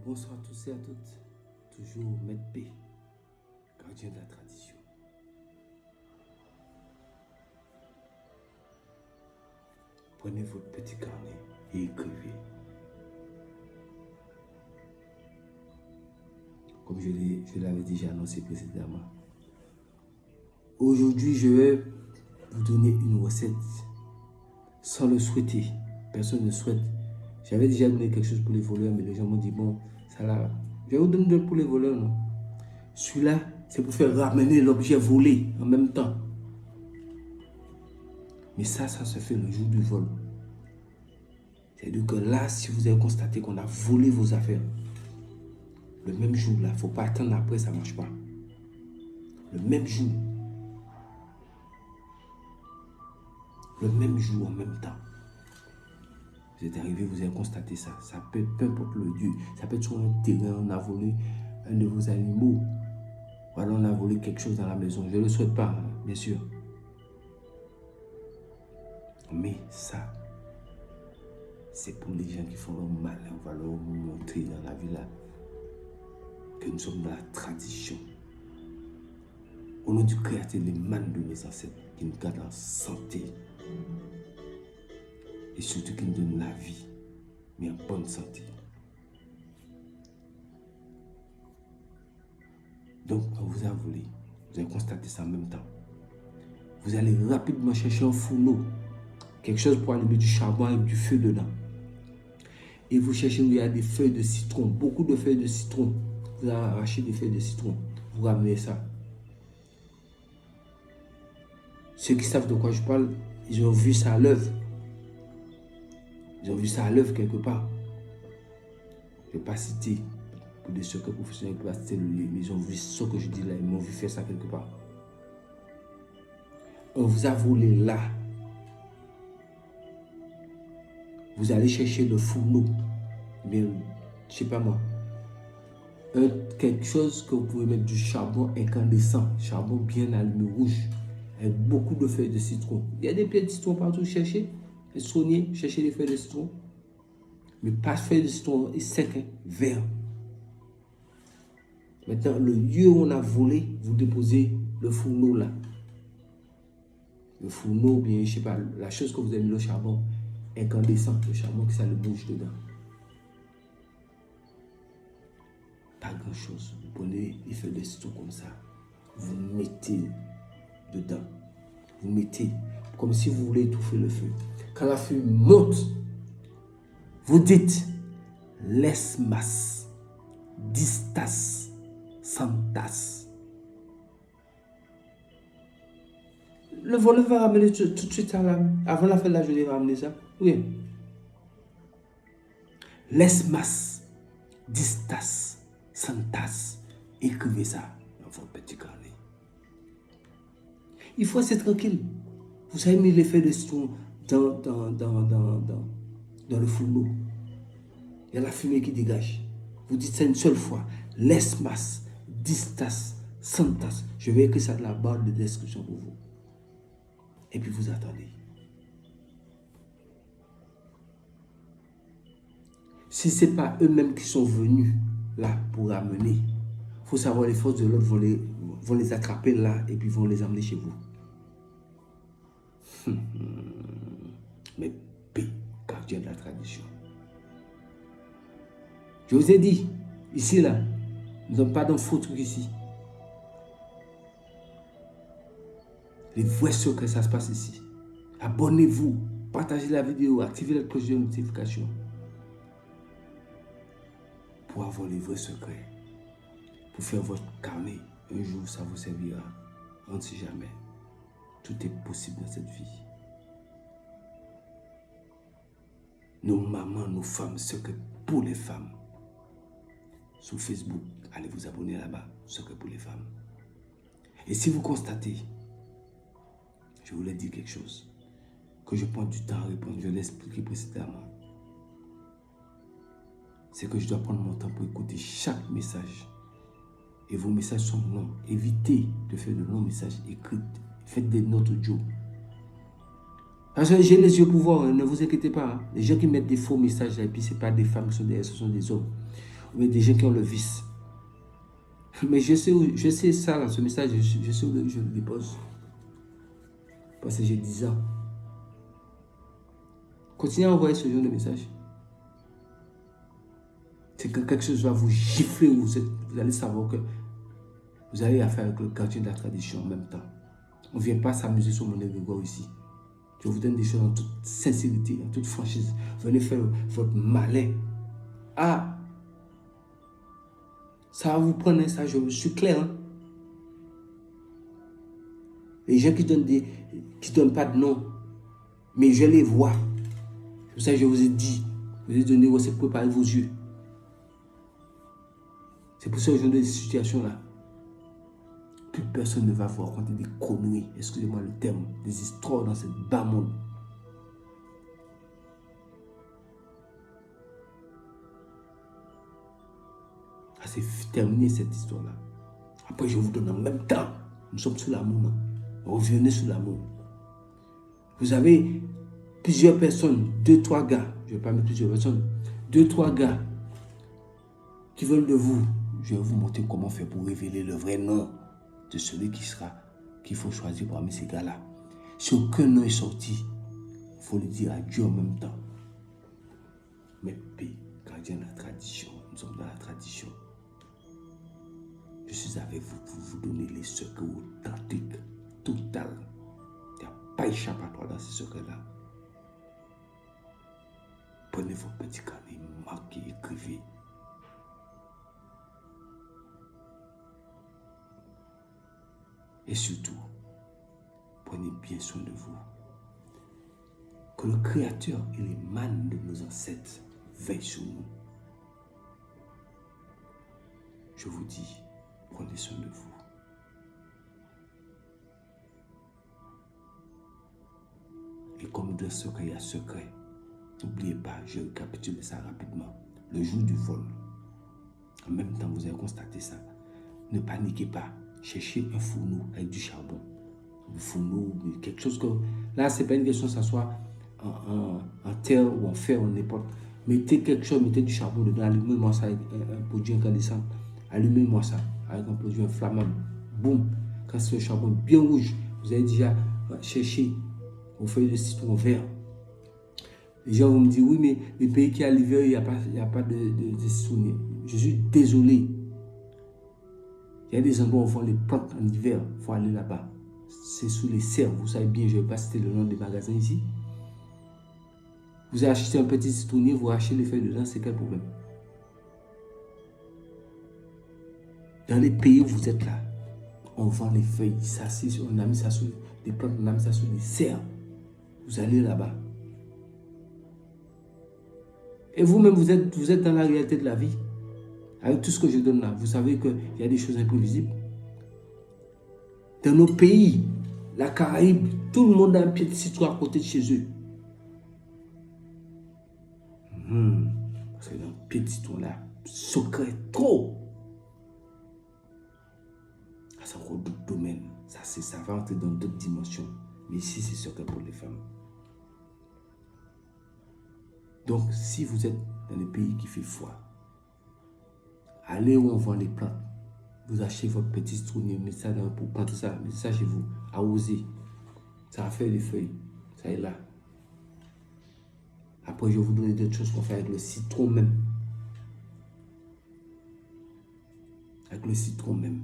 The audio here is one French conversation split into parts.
Bonsoir à tous et à toutes. Toujours Maître P, gardien de la tradition. Prenez votre petit carnet et écrivez. Comme je l'avais déjà annoncé précédemment. Aujourd'hui, je vais vous donner une recette sans le souhaiter. Personne ne souhaite. J'avais déjà donné quelque chose pour les voleurs, mais les gens m'ont dit, bon, ça là, je vais vous donner pour les voleurs, non? Celui-là, c'est pour faire ramener l'objet volé en même temps. Mais ça se fait le jour du vol. C'est-à-dire que là, si vous avez constaté qu'on a volé vos affaires, le même jour, là, il ne faut pas attendre après, ça ne marche pas. Le même jour. Le même jour, en même temps. Vous êtes arrivé, vous avez constaté ça. Ça peut être, peu importe le lieu. Ça peut être sur un terrain, on a volé un de vos animaux. Ou alors on a volé quelque chose dans la maison. Je ne le souhaite pas, bien sûr. Mais ça, c'est pour les gens qui font leur mal. On va leur montrer dans la vie là que nous sommes dans la tradition. Au nom du Créateur, les manes de mes ancêtres qui nous gardent en santé. Et surtout qui nous donnent la vie, mais en bonne santé. Donc, on vous a volé. Vous avez constaté ça en même temps. Vous allez rapidement chercher un fourneau. Quelque chose pour allumer du charbon avec du feu dedans. Et vous cherchez où il y a des feuilles de citron. Beaucoup de feuilles de citron. Vous allez arracher des feuilles de citron. Vous ramenez ça. Ceux qui savent de quoi je parle, ils ont vu ça à l'œuvre. Ils ont vu ça à l'œuvre quelque part. Je ne vais pas citer pour des secrets professionnels, je ne vais pas citer le livre, mais ils ont vu ce que je dis là, ils m'ont vu faire ça quelque part. On vous a volé là. Vous allez chercher le fourneau, mais je ne sais pas moi, quelque chose que vous pouvez mettre du charbon incandescent, charbon bien allumé rouge, avec beaucoup de feuilles de citron. Il y a des pieds de citron partout, cherchez. Les citronniers, cherchez les feuilles de citron. Mais pas feuilles de citron sec, hein, vert. Maintenant, le lieu où on a volé, vous déposez le fourneau là. Le fourneau, bien, je sais pas, la chose que vous avez mis le charbon incandescent, le charbon qui s'allume rouge dedans. Pas grand chose. Vous prenez les feuilles de citron comme ça. Vous mettez dedans. Vous mettez comme si vous voulez étouffer le feu. Quand la fumée monte, vous dites lesmas, distas, santas. Le voleur va ramener tout de suite ça là. Avant la fin de la journée, il va ramener ça. Oui. Lesmas, distas, santas. Écrivez ça dans votre petit carnet. Il faut être tranquille. Vous avez mis les feuilles de citron dans le fourneau. Il y a la fumée qui dégage. Vous dites ça une seule fois. Lesmas, distas, santas. Je vais écrire ça dans la barre de description pour vous. Et puis vous attendez. Si ce n'est pas eux-mêmes qui sont venus là pour ramener, il faut savoir les forces de l'autre vont les attraper là et puis vont les emmener chez vous. Mais P, gardien de la tradition. Je vous ai dit, ici là, nous n'avons pas d'un faux truc ici. Les vrais secrets, ça se passe ici. Abonnez-vous, partagez la vidéo, activez la cloche de notification pour avoir les vrais secrets. Pour faire votre carnet, un jour ça vous servira. On ne sait jamais. Tout est possible dans cette vie. Nos mamans, nos femmes, secrets pour les femmes. Sur Facebook, allez vous abonner là-bas, secrets pour les femmes. Et si vous constatez, je voulais dire quelque chose, que je prends du temps à répondre, je l'ai expliqué précédemment. C'est que je dois prendre mon temps pour écouter chaque message. Et vos messages sont longs. Évitez de faire de longs messages écrits. Faites des notes audio. Parce que j'ai les yeux pour voir, ne vous inquiétez pas. Les gens qui mettent des faux messages là, et puis ce n'est pas des femmes qui sont derrière, ce sont des hommes. mais des gens qui ont le vice. Mais je sais ça, là, ce message, je sais où je le dépose. Parce que j'ai 10 ans. Continuez à envoyer ce genre de message. C'est que quelque chose va vous gifler, vous allez savoir que vous avez affaire avec le gardien de la tradition en même temps. On ne vient pas s'amuser sur mon égrégore ici. Je vous donne des choses en toute sincérité, en toute franchise. Venez faire votre malin. Ah, ça va vous prendre, ça, je suis clair. Hein? Les gens qui donnent pas de nom, mais je les vois. C'est pour ça que je vous ai dit, je vous ai donné, vous avez préparé vos yeux. C'est pour ça que je donne des situations-là. Plus personne ne va vous raconter des conneries, excusez-moi le terme, des histoires dans ce bas monde. Ah, c'est terminé cette histoire-là. Après, je vous donne en même temps. Nous sommes sous l'amour, non? Revenez sous l'amour. Vous avez plusieurs personnes, 2-3 gars, je ne vais pas mettre plusieurs personnes, 2-3 gars qui veulent de vous. Je vais vous montrer comment faire pour révéler le vrai nom de celui qu'il faut choisir parmi ces gars-là. Si aucun nom est sorti, il faut le dire à Dieu en même temps. Mais paix, gardien de la tradition, nous sommes dans la tradition. Je suis avec vous pour vous donner les secrets authentiques, total. Il n'y a pas échappatoire dans ces secrets-là. Prenez vos petits carnets, marquez, écrivez. Et surtout, prenez bien soin de vous. Que le Créateur et les mânes de nos ancêtres veillent sur nous. Je vous dis, prenez soin de vous. Et comme dans secret, il y a secret. N'oubliez pas, je récapitule ça rapidement. Le jour du vol, en même temps, vous avez constaté ça. Ne paniquez pas. Cherchez un fourneau avec du charbon. Un fourneau, quelque chose que... Là, ce n'est pas une question que ça soit en terre ou en fer ou n'importe. Mettez quelque chose, mettez du charbon dedans. Allumez-moi ça avec un produit incandescent. Allumez-moi ça avec un produit inflammable. Boum. Quand c'est un charbon bien rouge, vous avez déjà cherché vos feuilles de citron vert. Les gens vont me dire, oui, mais les pays qui a l'hiver, il n'y a pas de citronnier. Je suis désolé. Il y a des endroits où on vend les plantes en hiver. Il faut aller là-bas. C'est sous les serres. Vous savez bien, je ne vais pas citer le nom des magasins ici. Vous avez acheté un petit citronnier, vous achetez les feuilles dedans, c'est quel problème? Dans les pays où vous êtes là, on vend les feuilles. On a mis ça sous des plantes, on a mis ça sous des serres. Vous allez là-bas. Et vous-même, vous êtes dans la réalité de la vie. Avec tout ce que je donne là, vous savez qu'il y a des choses imprévisibles. Dans nos pays, la Caraïbe, tout le monde a un pied de citron à côté de chez eux. Parce que dans le pied de citron là, secret trop. Ça c'est d'autres domaines. Ça va entrer dans d'autres dimensions. Mais ici, c'est secret pour les femmes. Donc, si vous êtes dans les pays qui fait froid, allez où on vend les plantes. Vous achetez votre petit citronnier, mettez ça pour planter ça, mettez ça chez vous, arrosez. Ça va faire des feuilles. Ça est là. Après, je vais vous donner d'autres choses qu'on fait avec le citron même. Avec le citron même.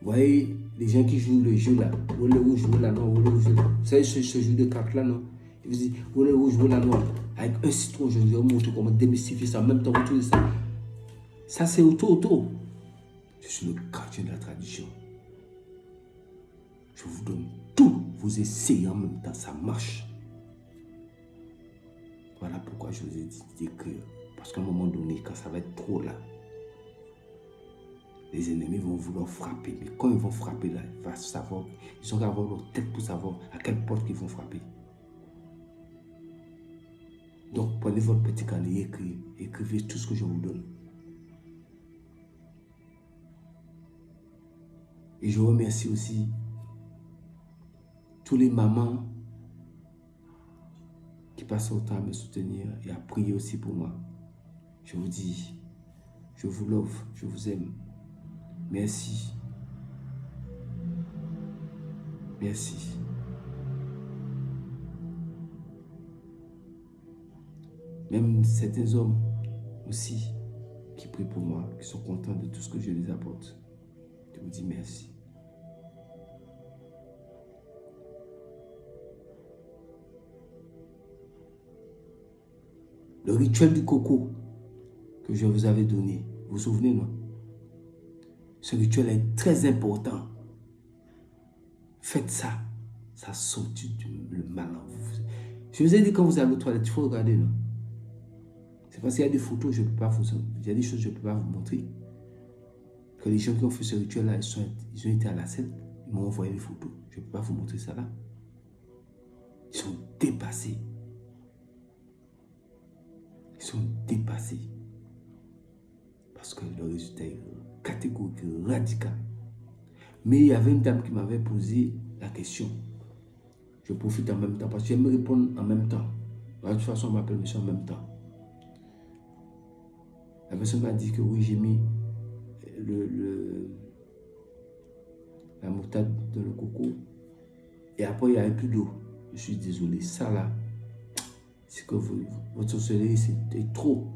Vous voyez, les gens qui jouent le jeu là, ou le rouge, ou la noire, ou le rouge. Vous savez, ce jeu de cartes là, non? Ils vous disent, ou le rouge, ou la noire. Avec un citron, je vais vous montrer comment démystifier ça. En même temps, vous trouvez ça. Ça, c'est auto. Je suis le gardien de la tradition. Je vous donne tout. Vous essayez en même temps, ça marche. Voilà pourquoi je vous ai dit d'écrire. Parce qu'à un moment donné, quand ça va être trop là, les ennemis vont vouloir frapper. Mais quand ils vont frapper là, ils vont savoir, ils ont qu'à avoir leur tête pour savoir à quelle porte ils vont frapper. Donc prenez votre petit carnet et écrivez tout ce que je vous donne. Et je remercie aussi tous les mamans qui passent autant à me soutenir et à prier aussi pour moi. Je vous dis, je vous love, je vous aime. Merci. Merci. Même certains hommes aussi qui prient pour moi, qui sont contents de tout ce que je les apporte. Je vous dis merci. Le rituel du coco que je vous avais donné, vous vous souvenez, non? Ce rituel est très important. Faites ça. Ça sort le mal en vous. Je vous ai dit quand vous allez aux toilettes, il faut regarder, non? C'est parce qu'il y a des photos, je ne peux pas vous... Il y a des choses que je ne peux pas vous montrer. Que les gens qui ont fait ce rituel-là, ils ont été à la scène, ils m'ont envoyé les photos. Je ne peux pas vous montrer ça là. Ils sont dépassés. Ils sont dépassés. Parce que le résultat est catégorique, radical. Mais il y avait une dame qui m'avait posé la question. Je profite en même temps parce que j'aime répondre en même temps. De toute façon, on m'appelle monsieur en même temps. La personne m'a dit que oui, j'ai mis la moutarde dans le coco. Et après, il n'y avait plus d'eau. Je suis désolé. Ça là, c'est que votre sorcellerie, c'est trop.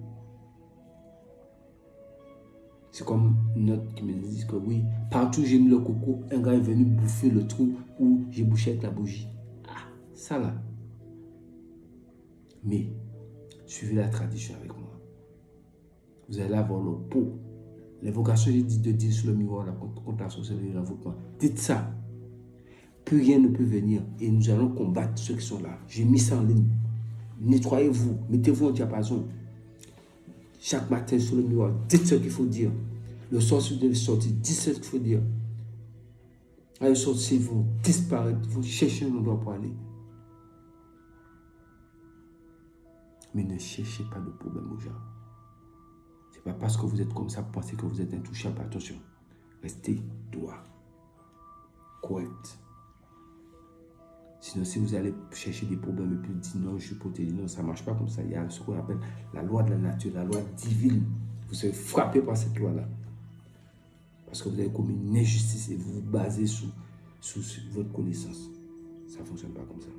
C'est comme une autre qui me dit que oui, partout où j'ai mis le coco, un gars est venu bouffer le trou où j'ai bouché avec la bougie. Ah, ça là. Mais, suivez la tradition avec moi. Vous allez avoir le pot. L'évocation, j'ai dit de dire sur le miroir là, contre la sorcellerie dans votre main. Dites ça. Plus rien ne peut venir. Et nous allons combattre ceux qui sont là. J'ai mis ça en ligne. Nettoyez-vous. Mettez-vous en diapason. Chaque matin sur le miroir, dites ce qu'il faut dire. Le soir, si vous devez sortir, dites ce qu'il faut dire. Allez sortir, vous disparaître, vous cherchez un endroit pour aller. Mais ne cherchez pas de problème aux gens. Ce n'est pas parce que vous êtes comme ça, pensez que vous êtes intouchable. Attention, restez droit, correct. Sinon, si vous allez chercher des problèmes et puis dire non, je suis protégé, non, ça ne marche pas comme ça. Il y a ce qu'on appelle la loi de la nature, la loi divine. Vous serez frappé par cette loi-là. Parce que vous avez commis une injustice et vous vous basez sur votre connaissance. Ça ne fonctionne pas comme ça.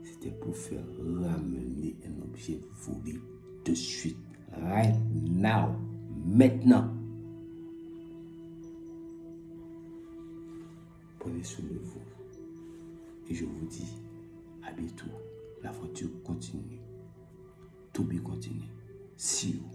C'était pour faire ramener un objet volé de suite, right now, maintenant. Prenez soin de vous. Et je vous dis à bientôt. L'aventure continue. To be continue. See you.